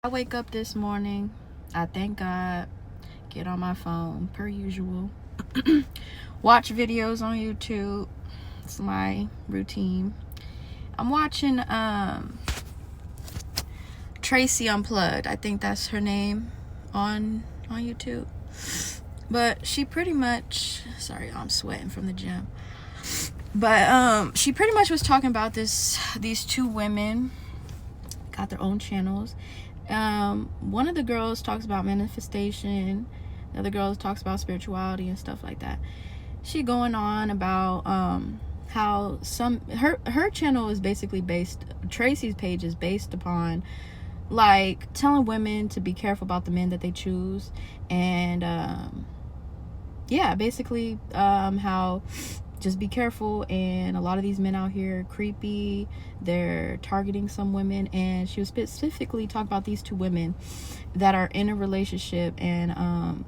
I wake up this morning, I thank God, get on my phone per usual, watch videos on YouTube. It's my routine. I'm watching Tracy Unplugged. I think that's her name on YouTube. But she pretty much, sorry, I'm sweating from the gym. But she pretty much was talking about these two women got their own channels. One of the girls talks about manifestation. The other girl talks about spirituality and stuff like that. She going on about how her channel is basically based, Tracy's page is based upon like telling women to be careful about the men that they choose, and yeah, basically how just be careful, and a lot of these men out here are creepy, they're targeting some women. And she was specifically talking about these two women that are in a relationship, and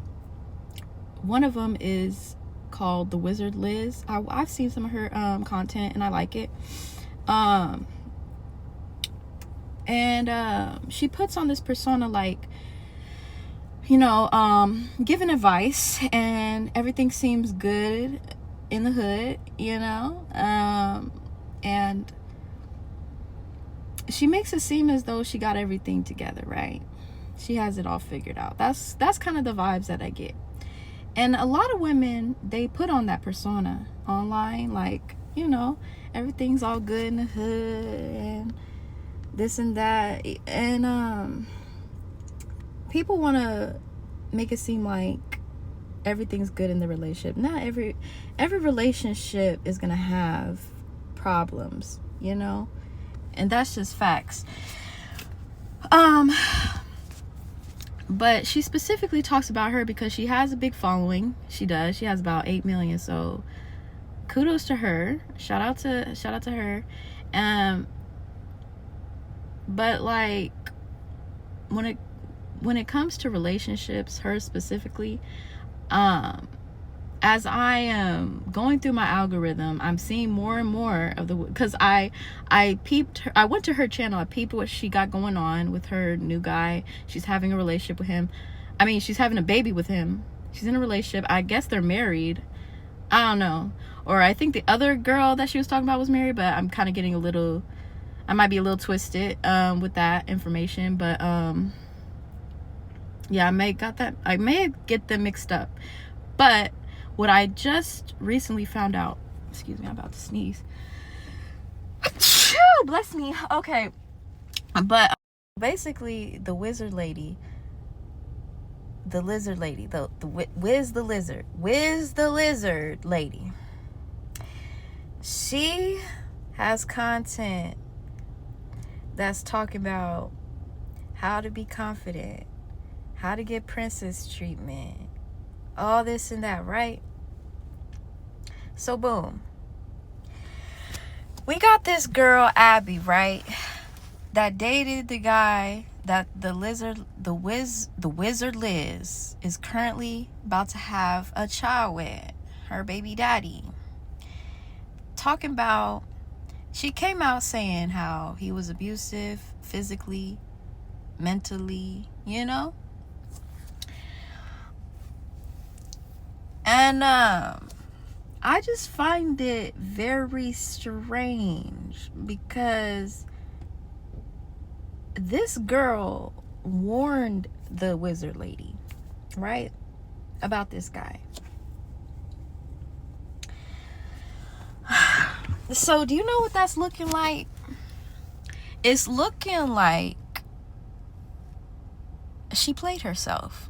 one of them is called the Wizard Liz. I've seen some of her content and I like it. She puts on this persona like, you know, giving advice, and everything seems good in the hood, you know, and she makes it seem as though she got everything together, right? She has it all figured out. That's kind of the vibes that I get. And a lot of women, they put on that persona online, like, you know, everything's all good in the hood and this and that. And people want to make it seem like everything's good in the relationship. Not every relationship is gonna have problems, you know, and that's just facts. But she specifically talks about her because she has a big following. She does. She has about 8 million. So kudos to her. Shout out to her. But like when it comes to relationships, her specifically, as I am going through my algorithm, I'm seeing more and more of because I peeped her, I went to her channel, I peeped what she got going on with her new guy. She's having a relationship with him. I mean, she's having a baby with him. She's in a relationship. I guess they're married. I don't know. Or I think the other girl that she was talking about was married, but I'm kind of getting I might be a little twisted with that information. But yeah, I may get them mixed up. But what I just recently found out, excuse me, I'm about to sneeze. Bless me. Okay. But basically the Wiz the Lizard lady, she has content that's talking about how to be confident, how to get princess treatment, all this and that, right? So boom, we got this girl Abby, right, that dated the guy that the Wizard Liz is currently about to have a child with, her baby daddy. Talking about, she came out saying how he was abusive physically, mentally, you know. And I just find it very strange because this girl warned the Wizard lady, right, about this guy. So do you know what that's looking like? It's looking like she played herself.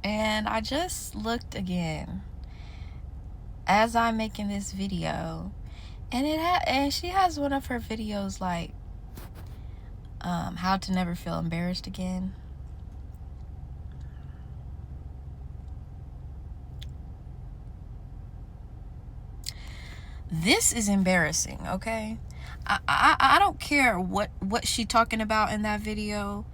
And I just looked again as I'm making this video, and she has one of her videos like how to never feel embarrassed again. This is embarrassing, okay? I don't care what she talking about in that video.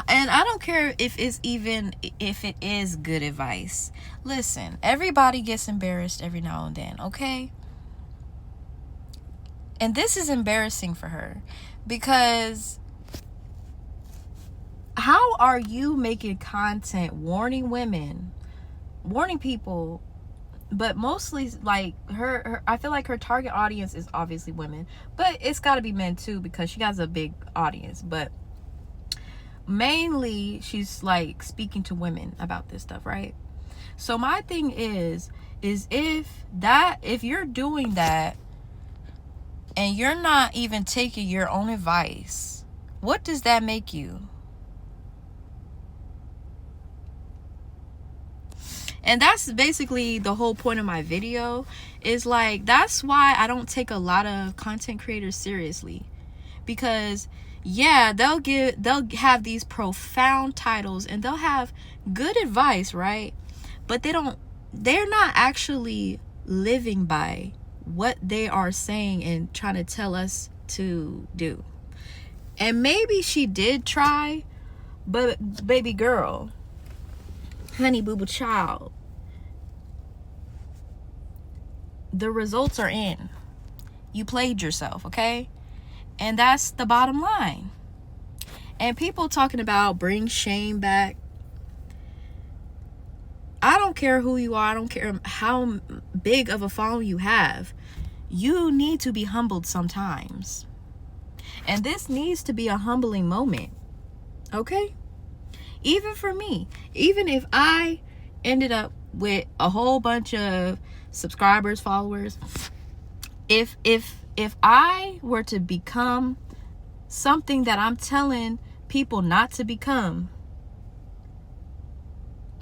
And I don't care if it is good advice. Listen, everybody gets embarrassed every now and then, okay? And this is embarrassing for her, because how are you making content warning women, warning people, but mostly like her I feel like her target audience is obviously women, but it's got to be men too, because she has a big audience, but mainly she's like speaking to women about this stuff, right? So my thing is if you're doing that and you're not even taking your own advice, what does that make you? And that's basically the whole point of my video, is like, that's why I don't take a lot of content creators seriously, because yeah, they'll have these profound titles and they'll have good advice, right? But they're not actually living by what they are saying and trying to tell us to do. And maybe she did try, but baby girl, honey boo boo child, the results are in. You played yourself, okay? And that's the bottom line. And people talking about bring shame back. I don't care who you are. I don't care how big of a following you have. You need to be humbled sometimes. And this needs to be a humbling moment, okay? Even for me. Even if I ended up with a whole bunch of subscribers, followers, if I were to become something that I'm telling people not to become,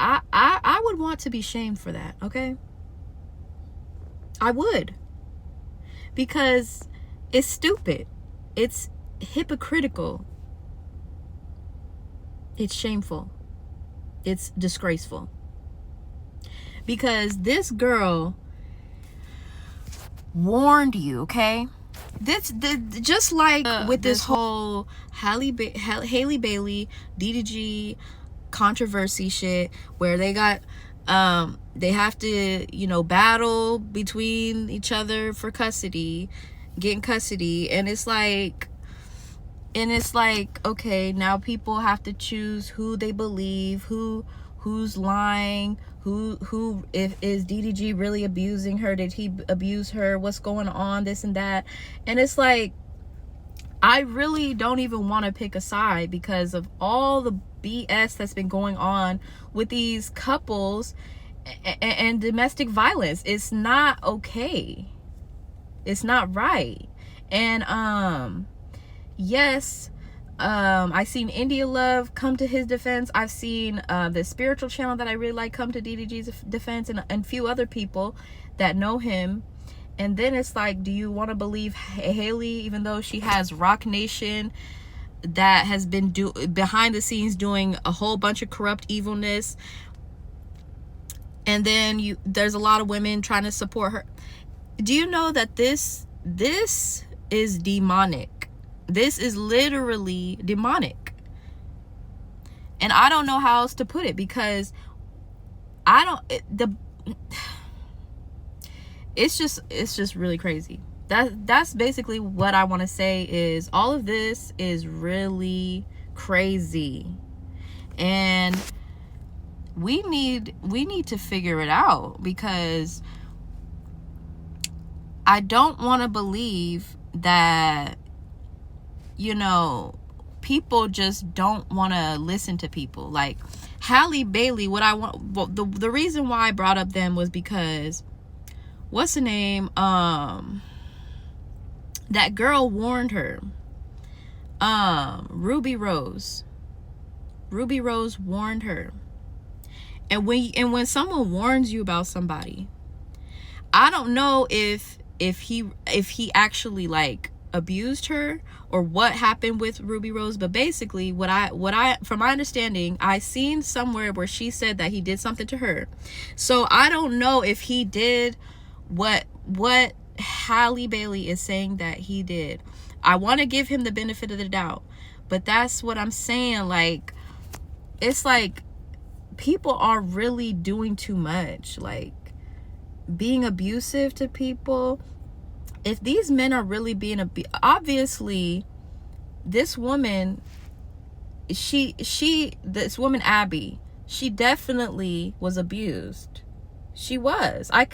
I would want to be shamed for that, okay? I would. Because it's stupid. It's hypocritical. It's shameful. It's disgraceful. Because this girl warned you, okay? Just like with this whole Halle Bailey DDG controversy shit, where they got they have to battle between each other for custody, getting custody, and it's like okay, now people have to choose who they believe, who's lying, who if is DDG really abusing her, did he abuse her, what's going on, this and that. And it's like, I really don't even want to pick a side because of all the BS that's been going on with these couples and domestic violence. It's not okay. It's not right. And yes, I seen India Love come to his defense. I've seen the spiritual channel that I really like come to DDG's defense, and a few other people that know him. And then it's like, do you want to believe Halle, even though she has Rock Nation that has been behind the scenes doing a whole bunch of corrupt evilness, and then there's a lot of women trying to support her? Do you know that this is demonic? This is literally demonic. And I don't know how else to put it, because it's just really crazy. That's basically what I want to say, is all of this is really crazy. And we need to figure it out, because I don't want to believe that people just don't want to listen to people. Like Halle Bailey, the reason why I brought up them was because, what's the name? That girl warned her. Ruby Rose warned her. And when someone warns you about somebody, I don't know if he actually like abused her or what happened with Ruby Rose, but basically what I from my understanding, I seen somewhere where she said that he did something to her. So I don't know if he did what Halle Bailey is saying that he did. I want to give him the benefit of the doubt, but that's what I'm saying. Like, it's like people are really doing too much, like being abusive to people. if these men are really being obviously this woman, this woman Abby, she definitely was abused. She was. I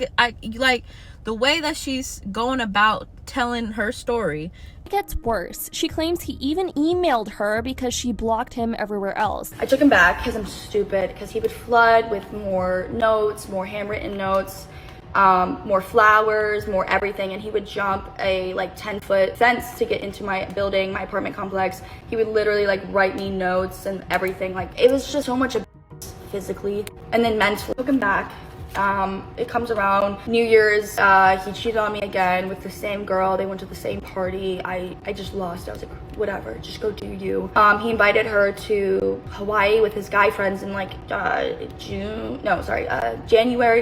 like the way that she's going about telling her story. It gets worse. She claims he even emailed her because she blocked him everywhere else. I took him back because I'm stupid, because he would flood with more notes, more handwritten notes, more flowers, more everything, and he would jump a like 10-foot fence to get into my building, my apartment complex. He would literally like write me notes and everything. Like, it was just so much abuse physically and then mentally. I took him back. It comes around New Year's, he cheated on me again with the same girl. They went to the same party. I just lost. I was like, whatever, just go do you. He invited her to Hawaii with his guy friends in like January.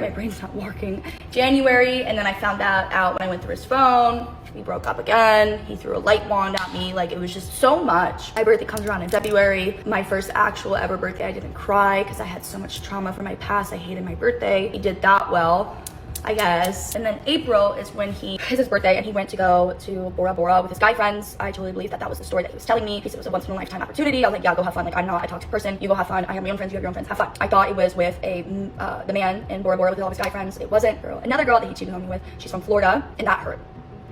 My brain's not working. January, and then I found that out when I went through his phone. We broke up again. He threw a light wand at me. Like, it was just so much. My birthday comes around in February. My first actual ever birthday, I didn't cry because I had so much trauma from my past. I hated my birthday. He did that well, I guess. And then April is when it's his birthday, and he went to go to Bora Bora with his guy friends. I totally believed that was the story that he was telling me. He said it was a once in a lifetime opportunity. I was like, yeah, go have fun. Like, I'm not a toxic person. You go have fun. I have my own friends. You have your own friends. Have fun. I thought it was with the man in Bora Bora with all his guy friends. It wasn't. Another girl that he cheated on me with. She's from Florida, and that hurt.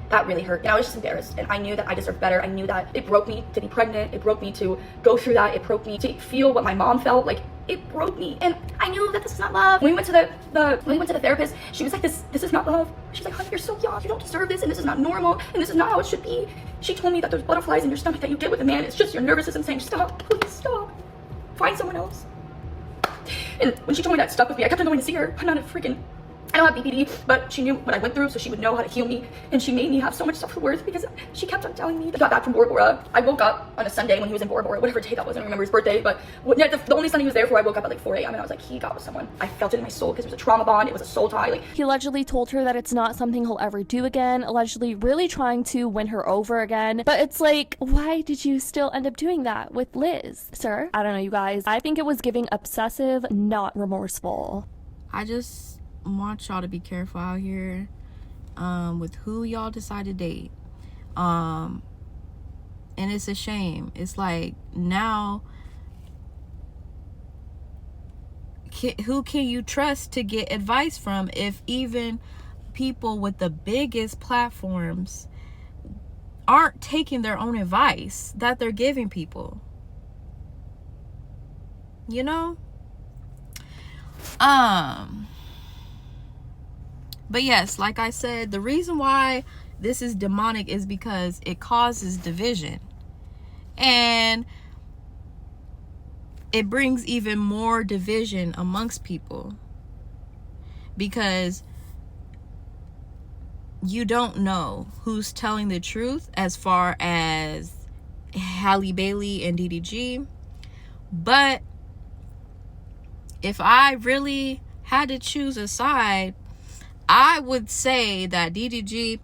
That really hurt, and I was just embarrassed, and I knew that I deserved better. I knew that it broke me to be pregnant. It broke me to go through that. It broke me to feel what my mom felt. Like, it broke me, and I knew that this is not love. When we went to the therapist, she was like, this is not love. She's like, honey, you're so young. You don't deserve this, and this is not normal, and this is not how it should be. She told me that there's butterflies in your stomach that you get with a man. It's just your nervous system saying, stop, please stop. Find someone else. And when she told me that, it stuck with me. I kept on going to see her. I don't have BPD, but she knew what I went through, so she would know how to heal me, and she made me have so much self-worth because she kept on telling me. I got back from Bora Bora. I woke up on a Sunday when he was in Bora Bora, whatever day that was. I don't remember his birthday, but the only Sunday he was there for, I woke up at like 4 a.m. and I was like, he got with someone. I felt it in my soul because it was a trauma bond. It was a soul tie. Like, he allegedly told her that it's not something he'll ever do again, allegedly really trying to win her over again. But it's like, why did you still end up doing that with Liz, sir? I don't know, you guys. I think it was giving obsessive, not remorseful. I just want y'all to be careful out here with who y'all decide to date, and it's a shame. It's like, now who can you trust to get advice from if even people with the biggest platforms aren't taking their own advice that they're giving people, you know? But yes, like I said, the reason why this is demonic is because it causes division. And it brings even more division amongst people. Because you don't know who's telling the truth as far as Halle Bailey and DDG. But if I really had to choose a side, I would say that DDG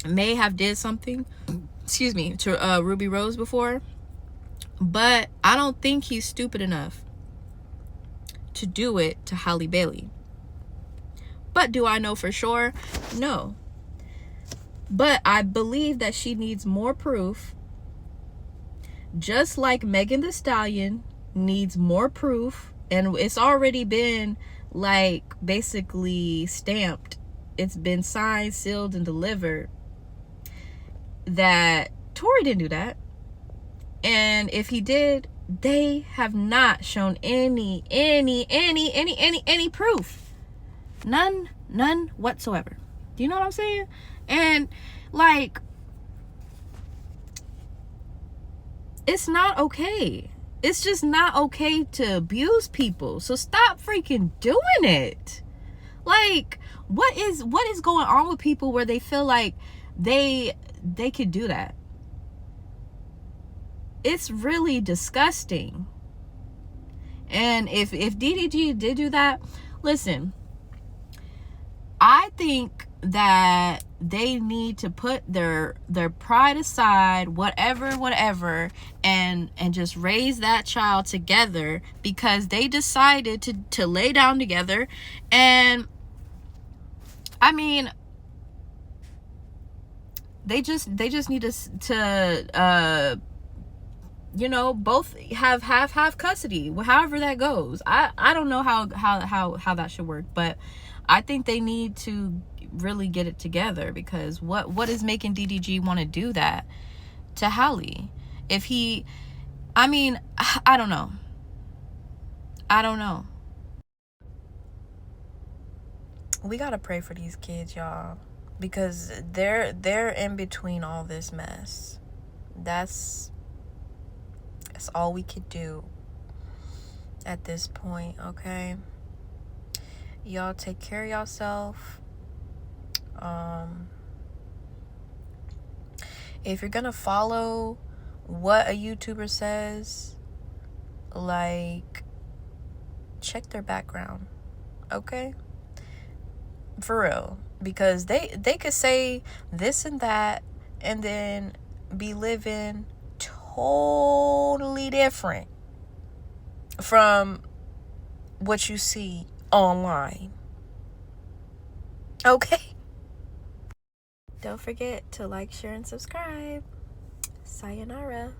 may have did something, to Ruby Rose before, but I don't think he's stupid enough to do it to Halle Bailey. But do I know for sure? No. But I believe that she needs more proof, just like Megan Thee Stallion needs more proof, and it's already been like basically stamped. It's been signed, sealed, and delivered that Tory didn't do that. And if he did, they have not shown any proof. None whatsoever. Do you know what I'm saying? And like, it's not okay. It's just not okay to abuse people. So stop freaking doing it. Like, what is going on with people where they feel like they could do that? It's really disgusting. And if DDG did do that, listen, I think that they need to put their pride aside, whatever, and just raise that child together, because they decided to lay down together. And I mean, They just need to you know, both have custody, however that goes. I don't know how that should work, but I think they need to really get it together, because what is making DDG want to do that to Halle? If he, I mean, I don't know. We gotta pray for these kids, y'all, because they're in between all this mess. That's all we could do at this point, okay? Y'all take care of yourself. If you're gonna follow what a YouTuber says, like, check their background, okay? For real, because they could say this and that and then be living totally different from what you see online. Okay? Don't forget to like, share, and subscribe. Sayonara.